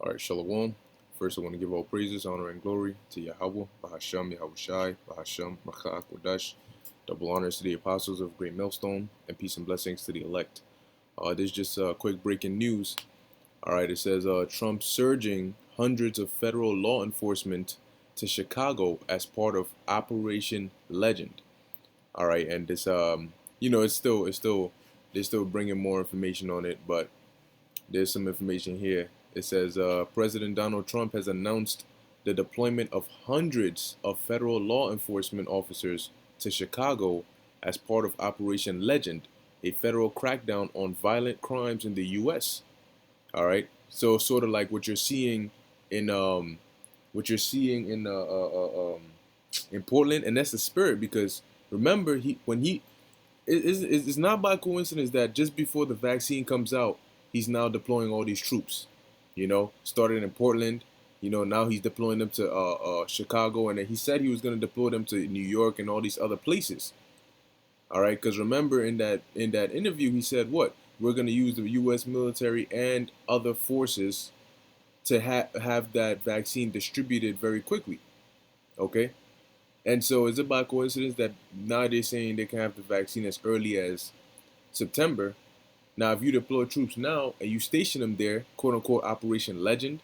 All right, Shalom. First, I want to give all praises, honor, and glory to Yahweh, Bahasham, Yahushai, Bahasham, Machak, Kodash. Double honors to the apostles of Great Millstone, and peace and blessings to the elect. This is just quick breaking news. All right, it says Trump surging hundreds of federal law enforcement to Chicago as part of Operation Legend. All right, and this, they're still bringing more information on it, but there's some information here. It says President Donald Trump has announced the deployment of hundreds of federal law enforcement officers to Chicago as part of Operation Legend, a federal crackdown on violent crimes in the U.S. All right, so sort of like in what you're seeing in Portland, and that's the spirit because remember it's not by coincidence that just before the vaccine comes out, he's now deploying all these troops. Started in Portland. Now he's deploying them to Chicago, and then he said he was going to deploy them to New York and all these other places. All right, because remember in that interview he said what we're going to use the U.S. military and other forces to have that vaccine distributed very quickly. Okay, and so is it by coincidence that now they're saying they can have the vaccine as early as September? Now, if you deploy troops now and you station them there, quote unquote, Operation Legend,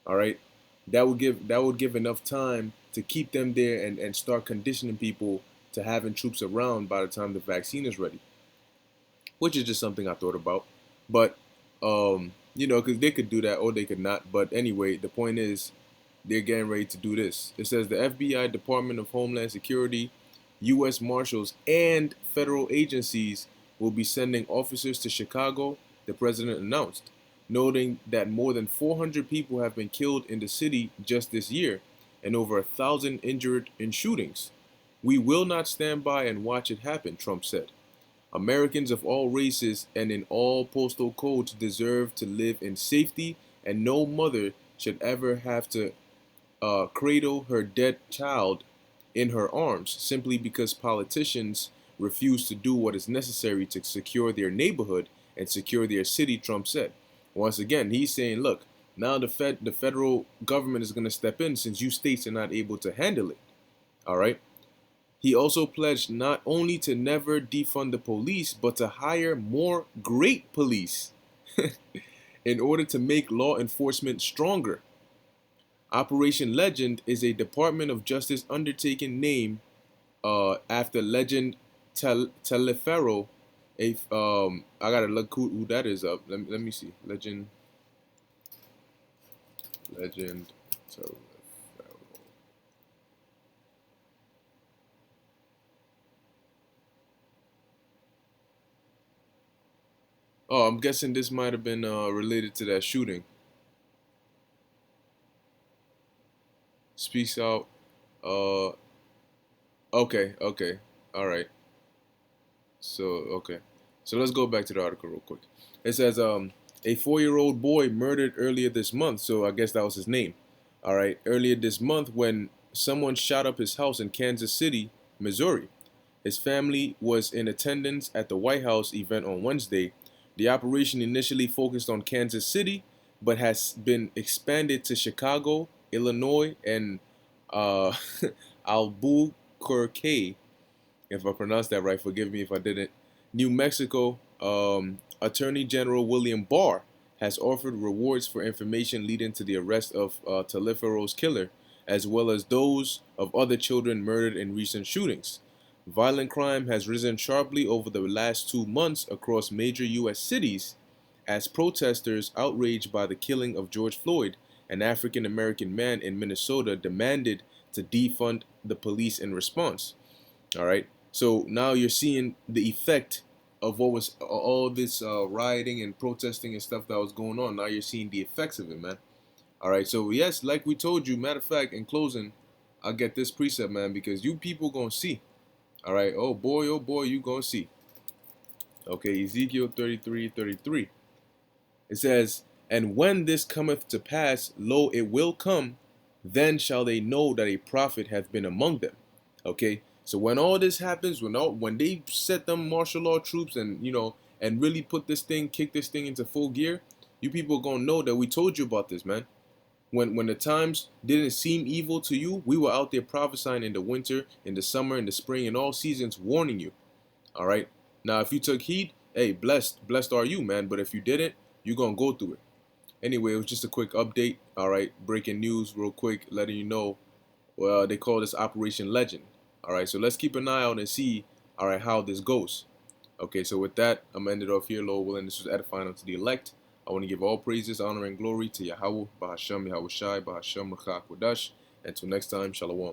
all right, that would give enough time to keep them there and start conditioning people to having troops around by the time the vaccine is ready, which is just something I thought about. But because they could do that or they could not. But anyway, the point is they're getting ready to do this. It says the FBI, Department of Homeland Security, U.S. Marshals, and federal agencies will be sending officers to Chicago, the president announced, noting that more than 400 people have been killed in the city just this year and over 1,000 injured in shootings. We will not stand by and watch it happen, Trump said. Americans of all races and in all postal codes deserve to live in safety, and no mother should ever have to cradle her dead child in her arms simply because politicians refuse to do what is necessary to secure their neighborhood and secure their city, Trump said. Once again, he's saying, look, now the federal government is going to step in since you states are not able to handle it. All right. He also pledged not only to never defund the police, but to hire more great police in order to make law enforcement stronger. Operation Legend is a Department of Justice undertaking named after Legend Telefero. I gotta look who that is up. Let me see. Legend Telefero. Oh, I'm guessing this might have been related to that shooting. Speaks out. Uh, okay, all right. So okay, so let's go back to the article real quick. It says a 4-year-old boy murdered earlier this month. So I guess that was his name. All right, earlier this month when someone shot up his house in Kansas City, Missouri. His family was in attendance at the White House event on Wednesday. The operation initially focused on Kansas City, but has been expanded to Chicago, Illinois, and uh, Albuquerque, if I pronounced that right, forgive me if I didn't. New Mexico Attorney General William Barr has offered rewards for information leading to the arrest of Talifero's killer, as well as those of other children murdered in recent shootings. Violent crime has risen sharply over the last 2 months across major U.S. cities as protesters outraged by the killing of George Floyd, an African American man in Minnesota, demanded to defund the police in response. All right. So now you're seeing the effect of what was all this rioting and protesting and stuff that was going on. Now you're seeing the effects of it, man. All right. So yes, like we told you, matter of fact, in closing, I'll get this precept, man, because you people gonna see. All right. Oh boy, you gonna see. Okay, Ezekiel 33:33. It says, "And when this cometh to pass, lo, it will come, then shall they know that a prophet hath been among them." Okay, so when all this happens, when they set them martial law troops and and really put this thing, kick this thing into full gear, You people gonna know that we told you about this, man. When the times didn't seem evil to you, we were out there prophesying in the winter, in the summer, in the spring, in all seasons, warning you. All right. Now, if you took heed, hey, blessed are you, man. But if you didn't, you're gonna go through it. Anyway, it was just a quick update. All right, breaking news, real quick, letting you know. Well, they call this Operation Legend. All right, so let's keep an eye out and see. All right, how this goes. Okay, so with that, I'm gonna end it off here, Lord willing. This was edifying unto the elect. I want to give all praises, honor, and glory to Yahweh, Bahasham, Yahweh Shai, Bahasham, Rachak, Wadash. Until next time, Shalom.